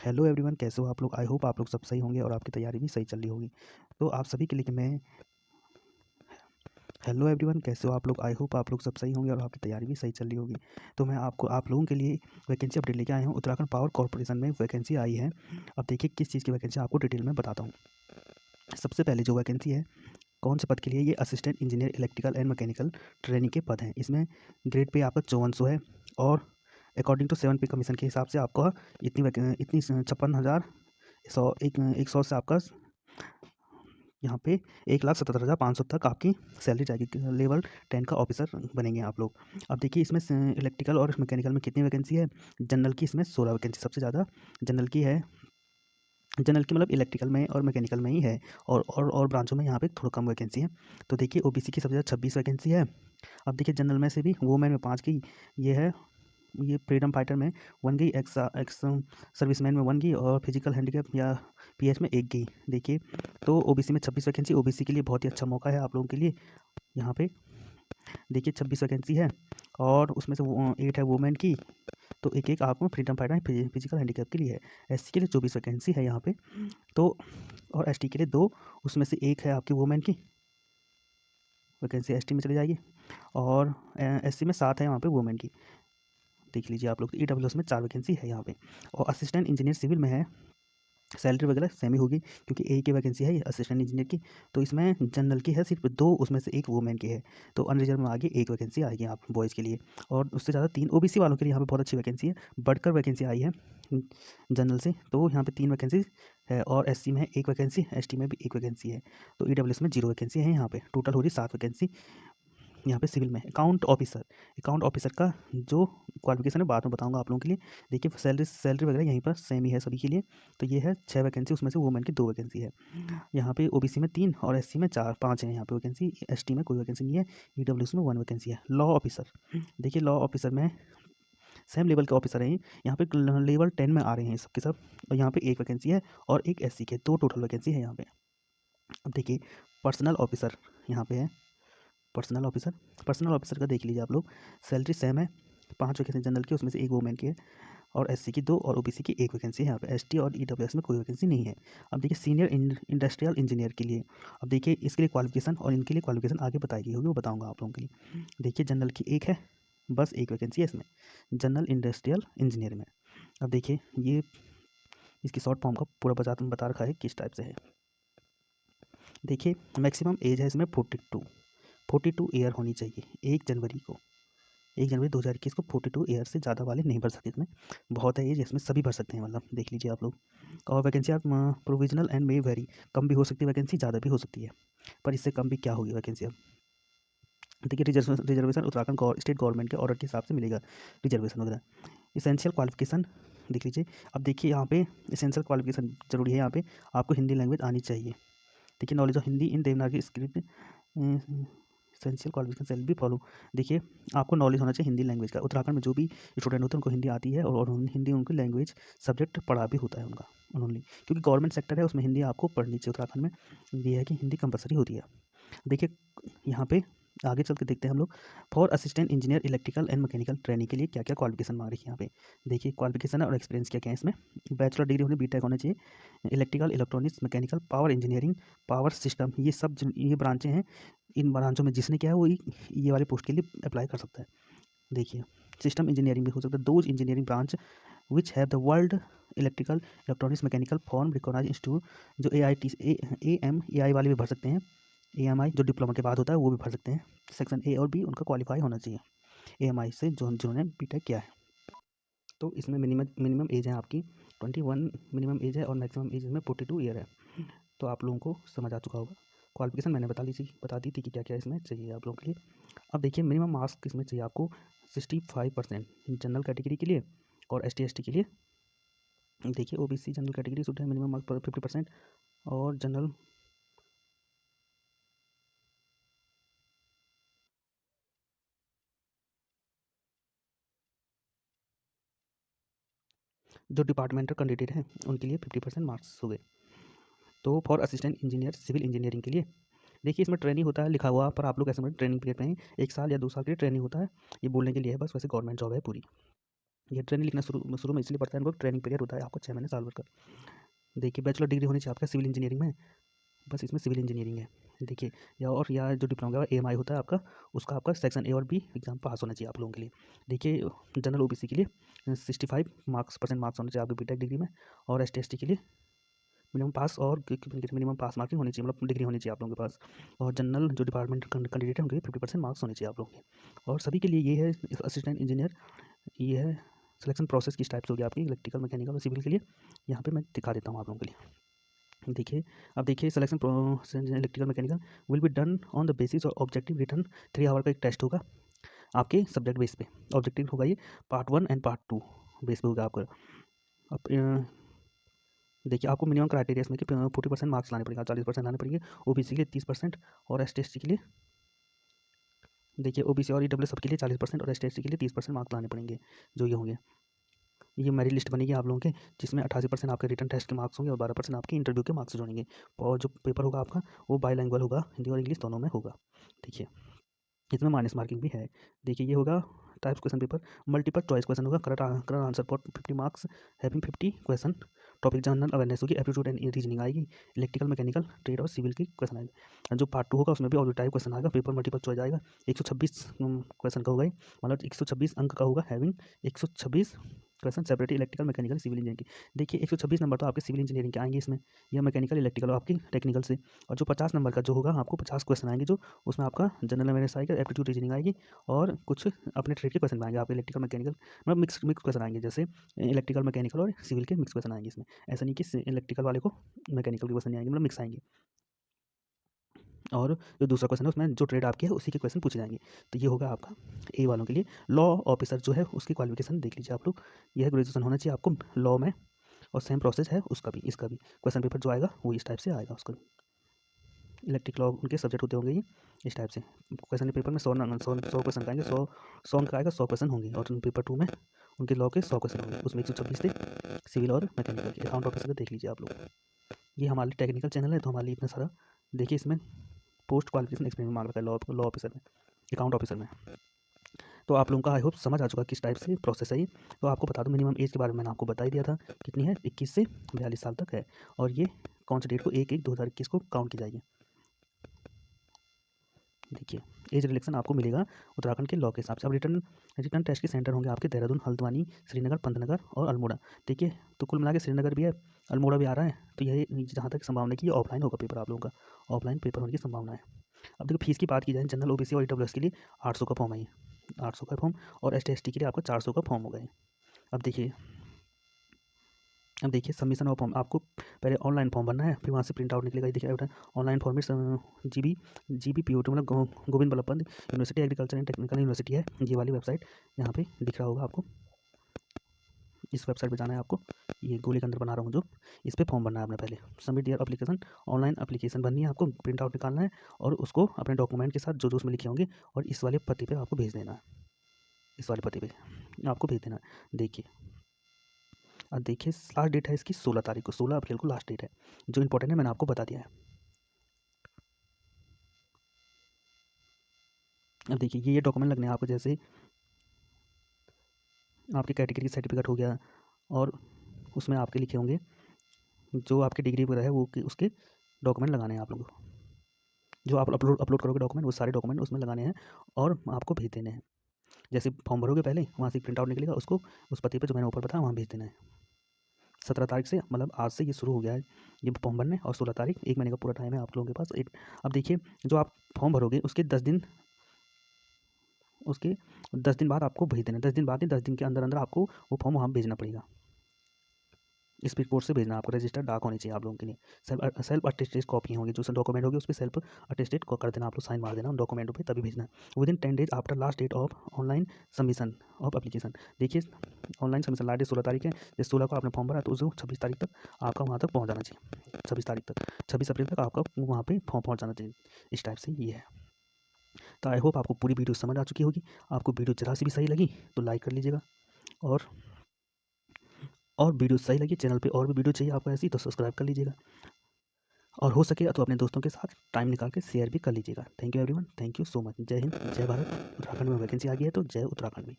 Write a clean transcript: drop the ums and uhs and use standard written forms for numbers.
Hello everyone, कैसे हो आप लोग? आई होप आप लोग सब सही होंगे और आपकी तैयारी भी सही चल रही होगी। तो आप सभी के लिए मैं हेलो एवरीवन, कैसे हो आप लोग? आई होप आप लोग सब सही होंगे और आपकी तैयारी भी सही चल रही होगी। तो मैं आप लोगों के लिए वैकेंसी अपडेट लेके आया हूँ। उत्तराखंड पावर कॉर्पोरेशन में वैकेंसी आई है। अब देखिए किस चीज़ की वैकेंसी आपको डिटेल में बताता हूँ। सबसे पहले जो वैकेंसी है, कौन से पद के लिए? ये assistant engineer electrical and mechanical training के पद हैं। इसमें ग्रेड पे आपका 5400 है और अकॉर्डिंग टू 7 पे कमीशन के हिसाब से आपका इतनी 56,100 से आपका यहाँ पे 1,77,500 तक आपकी सैलरी जाएगी। लेवल 10 का ऑफिसर बनेंगे आप लोग। अब देखिए इसमें इलेक्ट्रिकल और मैकेनिकल में कितनी वैकेंसी है। जनरल की इसमें 16 वैकेंसी सबसे ज़्यादा जनरल की है। जनरल की मतलब इलेक्ट्रिकल में और मैकेनिकल में ही है और ब्रांचों में यहाँ पे थोड़ा कम वैकेंसी है। तो देखिए ओबीसी की सबसे ज़्यादा 26 वैकेंसी है। अब देखिए जनरल में से भी वुमेन में 5 की ये है। ये फ्रीडम फाइटर में 1 गई, एक्स सर्विसमैन में 1 गई और फिजिकल हैंडीकैप या पीएच में 1 गई। देखिए तो ओबीसी में 26 वैकेंसी, ओबीसी के लिए बहुत ही अच्छा मौका है आप लोगों के लिए। यहाँ पे देखिए 26 वैकेंसी है और उसमें से 8 है वुमेन की, तो एक एक आपको फ्रीडम फाइटर फिजिकल हैंडीकैप के लिए है। एससी के लिए 24 वैकेंसी है यहाँ पे, तो और एसटी के लिए 2, उसमें से एक है आपकी वुमेन की वैकेंसी एसटी में चली जाएगी और एससी में 7 है यहाँ पे वुमेन की। देख लीजिए आप लोग। ईडब्ल्यूएस में 4 वैकेंसी है यहाँ पे और असिस्टेंट इंजीनियर सिविल में है। सैलरी वगैरह सेम ही होगी क्योंकि एक ही वैकेंसी है ये असिस्टेंट इंजीनियर की। तो इसमें जनरल की है सिर्फ 2, उसमें से 1 वुमेन की है। तो अनरिजर्व में आगे 1 वैकेंसी आएगी आप बॉयज़ के लिए और उससे ज़्यादा 3 ओबीसी वालों के लिए यहाँ पे बहुत अच्छी वैकेंसी है। बढ़कर वैकेंसी आई है जनरल से, तो यहाँ पे 3 वैकेंसी है और एससी में 1 वैकेंसी, एसटी में भी 1 वैकेंसी है। तो ईडब्ल्यूएस में 0 वैकेंसी है यहाँ पे। टोटल हो रही 7 वैकेंसी यहाँ पे सिविल में। अकाउंट ऑफिसर का जो क्वालिफिकेशन है बाद में बताऊंगा आप लोगों के लिए। देखिए सैलरी वगैरह यहीं पर सेम ही है सभी के लिए। तो ये है 6 वैकेंसी, उसमें से वुमेन की 2 वैकेंसी है। यहाँ पे ओबीसी में 3 और एससी में 5 है यहाँ पे वैकेंसी। एसटी में कोई वैकेंसी नहीं है। ईडब्ल्यूएस में 1 वैकेंसी है। लॉ ऑफिसर, देखिए लॉ ऑफिसर में सेम लेवल के ऑफिसर हैं यहाँ पे, लेवल 10 में आ रहे हैं सबके सब। और यहाँ पे 1 वैकेंसी है और 1 एससी के, 2 टोटल वैकेंसी है यहाँ पे। अब देखिए पर्सनल ऑफिसर यहाँ पे है। पर्सनल ऑफिसर का देख लीजिए आप लोग। सैलरी सेम है, 5 वैकेंसी जनरल की, उसमें से 1 वुमेन की है और एससी की 2 और ओबीसी की 1 वैकेंसी है यहाँ पे। एसटी और ईडब्ल्यूएस में कोई वैकेंसी नहीं है। अब देखिए सीनियर इंडस्ट्रियल इंजीनियर के लिए, अब देखिए इसके लिए क्वालिफिकेशन और इनके लिए क्वालिफिकेशन आगे बताई गई होगी, वो बताऊँगा आप लोगों के लिए। देखिए जनरल की 1 है, बस 1 वैकेंसी है इसमें, जनरल इंडस्ट्रियल इंजीनियर में। अब देखिए ये इसकी शॉर्ट फॉर्म का पूरा बता रखा है किस टाइप से है। देखिए मैक्सिमम एज है इसमें 42 ईयर होनी चाहिए 1 जनवरी 2021 को। 42 ईयर से ज़्यादा वाले नहीं भर सकते इसमें, बहुत है एज, इसमें सभी भर सकते हैं, मतलब देख लीजिए आप लोग। और वैकेंसी आप प्रोविजनल एंड मे वेरी, कम भी हो सकती है वैकेंसी, ज़्यादा भी हो सकती है, पर इससे कम भी क्या होगी वैकेंसी। अब देखिए रिजर्वेशन उत्तराखंड स्टेट गवर्नमेंट के ऑर्डर के हिसाब से मिलेगा रिजर्वेशन वगैरह। इसेंशियल क्वालिफिकेशन देख लीजिए। अब देखिए यहाँ पे इसेंशियल क्वालिफिकेशन जरूरी है, यहाँ पे आपको हिंदी लैंग्वेज आनी चाहिए। देखिए knowledge of Hindi in Devanagari script, essential qualification सेल भी फॉलो। देखिए आपको नॉलेज होना चाहिए हिंदी लैंग्वेज का। उत्तराखंड में जो भी स्टूडेंट होते हैं उनको हिंदी आती है और हिंदी उनकी लैंग्वेज सब्जेक्ट पढ़ा भी होता है उनका उन्होंने, क्योंकि गवर्नमेंट सेक्टर है उसमें हिंदी आपको पढ़नी चाहिए। उत्तराखंड में ये है कि हिंदी कंपलसरी होती है। देखिए यहाँ पे आगे चल के देखते हैं हम लोग। For assistant engineer electrical and mechanical training के लिए क्या क्या क्वालिफिकेशन मांग रही है यहाँ पे। देखिए क्वालिफिकेशन और एक्सपीरियंस क्या क्या है इसमें। बैचलर डिग्री होनी, बीटेक होना चाहिए। Electrical, electronics, mechanical, power engineering, power system, ये सब ये ब्रांचें हैं। इन ब्रांचों में जिसने किया है वो ये वाले पोस्ट के लिए अप्लाई कर सकता है। देखिए सिस्टम इंजीनियरिंग भी हो सकता है। Those engineering branch which have the world electrical electronics mechanical form recognise institute, जो AIM AI वाले भी भर सकते हैं। AMI जो डिप्लोमा के बाद होता है वो भी भर सकते हैं। सेक्शन ए और बी उनका क्वालिफाई होना चाहिए AMI से, जो जिन्होंने बीटेक किया है। तो इसमें मिनिमम एज है आपकी 21 मिनिमम एज है और मैक्सिमम एज इसमें 42 ईयर है। तो आप लोगों को समझ आ चुका होगा। क्वालिफिकेशन मैंने बता दी थी कि क्या क्या इसमें चाहिए आप लोगों के लिए। अब देखिए मिनिमम मार्क्स किसमें चाहिए आपको। 65% जनरल कैटेगरी के लिए और ST ST के लिए। देखिए OBC जनरल कैटेगरी सूट है, मिनिमम मार्क्स 50%। और जनरल जो डिपार्टमेंटल कैंडिडेट हैं उनके लिए 50% मार्क्स हो गए। तो for assistant engineer civil engineering के लिए देखिए इसमें ट्रेनिंग होता है लिखा हुआ, पर आप लोग ऐसे में ट्रेनिंग पीरियड में ही 1 साल या 2 साल के लिए ट्रेनिंग होता है। ये बोलने के लिए है बस, वैसे गवर्नमेंट जॉब है पूरी। ये ट्रेनिंग लिखना शुरू में इसलिए पड़ता है, इनको ट्रेनिंग पीरियड होता है आपको 6 महीने साल भर का। देखिए बैचलर डिग्री होनी चाहिए आपका सिविल इंजीनियरिंग में, बस इसमें सिविल इंजीनियरिंग है। देखिए या जो डिप्लोमा का AMI होता है आपका, उसका आपका सेक्शन A और B एग्जाम पास होना चाहिए आप लोगों के लिए। देखिए जनरल OBC के लिए 65 परसेंट मार्क्स होने चाहिए आपकी बीटेक डिग्री में, और ST/ST के लिए मिनिमम पास और मिनिमम पास मार्किंग होनी चाहिए, मतलब डिग्री होनी चाहिए आप लोगों के पास। और जनरल जो डिपार्टमेंट कैंडिडेट है उनके लिए 50% मार्क्स होने चाहिए आप लोगों के। और सभी के लिए ये है असिस्टेंट इंजीनियर, ये है सिलेक्शन प्रोसेस किस टाइप से होगी आपकी इलेक्ट्रिकल, मैकेनिकल और सिविल के लिए। यहाँ पे मैं दिखा देता हूँ आप लोगों के लिए। देखिए अब देखिए selection process electrical mechanical will be done on the basis और ऑब्जेक्टिव रिटर्न 3 आवर का एक टेस्ट होगा आपके सब्जेक्ट बेस पे। ऑब्जेक्टिव होगा ये पार्ट 1 एंड पार्ट 2 बेस पे होगा आपका। अब देखिए आपको मिनिमम क्राइटेरिया इसमें कि 40% मार्क्स लाने पड़ेंगे, 40% लाने पड़ेंगे। OBC के लिए 30% और ST/ST के लिए, देखिए OBC और EWS सबके लिए 40% और ST/ST के लिए 30% मार्क्स लाने पड़ेंगे जो ये होंगे। ये मेरिट लिस्ट बनेगी आप लोगों के, जिसमें 88% आपके रिटन टेस्ट के मार्क्स होंगे और 12% आपके इंटरव्यू के मार्क्स जोड़ेंगे। और जो पेपर होगा आपका वो बाईलैंग्वेज होगा, हिंदी और इंग्लिश दोनों में होगा। देखिए इसमें माइनस मार्किंग भी है। देखिए ये होगा types question paper, multiple choice question होगा, correct answer for 50 marks having 50 question. Topic general awareness होगी, एप्टीट्यूड एंड रीजनिंग आएगी, इलेक्ट्रिकल मैकेनिकल ट्रेड और सिविल की क्वेश्चन आएगा। जो पार्ट 2 होगा उसमें भी ऑल टाइप क्वेश्चन आएगा, पेपर मल्टीपल चॉइस आएगा। 126 क्वेश्चन का होगा, मतलब 126 अंक का होगा, having 126 question separately electrical mechanical civil engineering की। देखिए 126 नंबर तो आपके सिविल इंजीनियरिंग के आएंगे इसमें, या मैकेनिकल इलेक्ट्रिकल आपकी टेक्निकल से। और जो 50 नंबर का जो होगा आपको 50 क्वेश्चन आएंगे, जो उसमें आपका जनरल अवेयरनेस आएगा, एप्टीट्यूड रीजनिंग आएगी, और कुछ अपने ट्रेड के क्वेश्चन आएंगे आपके इलेक्ट्रिकल मैकेनिकल, मतलब मिक्स क्वेश्चन आएंगे, जैसे इलेक्ट्रिकल मैकेनिकल और सिविल के मिक्स क्वेश्चन आएंगे इसमें। ऐसा नहीं कि इलेक्ट्रिकल वाले को मैकेनिकल के क्वेश्चन नहीं आएंगे, मतलब मिक्स आएंगे। और जो दूसरा क्वेश्चन है उसमें जो ट्रेड आपकी है उसी के क्वेश्चन पूछे जाएंगे। तो ये होगा आपका A वालों के लिए। लॉ ऑफिसर जो है उसकी क्वालिफिकेशन देख लीजिए आप लोग, यह ग्रेजुएशन होना चाहिए आपको लॉ में, और सेम प्रोसेस है उसका भी, इसका भी क्वेश्चन पेपर जो आएगा वो इस टाइप से आएगा उसका। इलेक्ट्रिक लॉ उनके सब्जेक्ट होते होंगे ये इस टाइप से। क्वेश्चन पेपर में 100 क्वेश्चन आएंगे, 100 अंक आएगा, 100 क्वेश्चन होंगे। और पेपर 2 में उनके लॉ के 100 क्वेश्चन होंगे, उसमें 126 थे सिविल और मैकेनिकल के। अकाउंट ऑफिसर का देख लीजिए आप लोग। ये हमारे टेक्निकल चैनल है तो हमारे लिए इतना सारा। देखिए इसमें पोस्ट क्वालिफिकेशन एक्सपीरियंस मांग रखा है लॉ ऑफिसर में, अकाउंट ऑफिसर में। तो आप लोगों का आई होप समझ आ चुका किस टाइप से प्रोसेस है ये। तो आपको बता दूं मिनिमम एज के बारे में मैंने आपको बता ही दिया था, कितनी है 21 से 42 साल तक है। और ये कौन से डेट को 1/1/2021 को काउंट की जाएगी। देखिए एज रिलेक्शन आपको मिलेगा उत्तराखंड के लॉ के हिसाब से। अब रिटर्न टेस्ट के सेंटर होंगे आपके देहरादून, हल्द्वानी, श्रीनगर, पंतनगर और अल्मोड़ा। देखिए तो कुल मिला के श्रीनगर भी है, अल्मोड़ा भी आ रहा है। तो ये जहाँ तक संभावना है कि ये ऑफलाइन होगा पेपर आप लोगों का, ऑफलाइन पेपर होने की संभावना है। अब देखो फीस की बात की जाए, जनरल OBC और EWS के लिए 800 का फॉर्म है, 800 का फॉर्म, और ST/ST के लिए आपका 400 का फॉर्म हो गए। अब देखिए सबमिशन ऑफ फॉर्म, आपको पहले ऑनलाइन फॉर्म भरना है, फिर वहाँ से प्रिंट आउट निकलेगा। ये देखिए ऑनलाइन फॉर्मेट GB POT, मतलब Govind Ballabh Pant university agriculture and technical university है ये वाली वेबसाइट, यहाँ पे दिख रहा होगा आपको। इस वेबसाइट पे जाना है आपको, ये गोली के अंदर बना रहा हूँ जो, इस पर फॉर्म भरना है आपने पहले। Submit their application, online application भरनी है आपको, प्रिंट आउट निकालना है और उसको अपने डॉक्यूमेंट के साथ जो उसमें लिखे होंगे और इस वाले पते पे आपको भेज देना है, इस वाले पते पे आपको भेज देना है। देखिए अब देखिए लास्ट डेट है इसकी 16 तारीख को, 16 अप्रैल को लास्ट डेट है। जो इंपॉर्टेंट है मैंने आपको बता दिया है। अब देखिए ये डॉक्यूमेंट लगने हैं आपको, जैसे आपके कैटेगरी सर्टिफिकेट हो गया, और उसमें आपके लिखे होंगे जो आपकी डिग्री वगैरह है वो उसके डॉक्यूमेंट लगाने हैं आप लोगों को। जो आप अपलोड करोगे डॉक्यूमेंट, वो सारे डॉक्यूमेंट उसमें लगाने हैं और आपको भेज देने हैं। जैसे फॉर्म भरोगे पहले, वहाँ से प्रिंट आउट निकलेगा, उसको उस पते पर जो मैंने ऊपर बताया वहाँ भेज देना है। 17 तारीख से, मतलब आज से ये शुरू हो गया है ये फॉर्म भरने, और 16 तारीख 1 महीने का पूरा टाइम है आप लोगों के पास। अब देखिए जो आप फॉर्म भरोगे उसके 10 दिन बाद आपको भेज देना, 10 दिन बाद नहीं, 10 दिन के अंदर अंदर आपको वो फॉर्म वहाँ भेजना पड़ेगा। स्पीड पोस्ट से भेजना आपको, रजिस्टर्ड डाक होनी चाहिए आप लोगों के लिए। सेल्फ अटेस्टेड कॉपी होगी, जो डॉक्यूमेंट होगी उस पर सेल्फ अटेस्टेड कर देना, आप लोग साइन मार देना उन डॉक्यूमेंटों पे, तभी भेजना। Within 10 days after last date of online submission of application. देखिए ऑनलाइन सबमिशन लास्ट डेट 16 तारीख है, जिस 16 को आपने फॉर्म भरा तो उसको 26 तारीख तक आपका वहाँ तक पहुँच जाना चाहिए। 26 तारीख तक, 26 अप्रैल तक आपका वहाँ पर फॉर्म पहुँच जाना चाहिए। इस टाइप से ये है। तो आई होप आपको पूरी वीडियो समझ आ चुकी होगी। आपको वीडियो जरा सी भी सही लगी तो लाइक कर लीजिएगा, और वीडियो सही लगी, चैनल पे और भी वीडियो चाहिए आपको ऐसी तो सब्सक्राइब कर लीजिएगा, और हो सके तो अपने दोस्तों के साथ टाइम निकाल के शेयर भी कर लीजिएगा। Thank you everyone, thank you so much. जय हिंद, जय भारत। उत्तराखंड में वैकेंसी आ गई है तो जय उत्तराखंड में।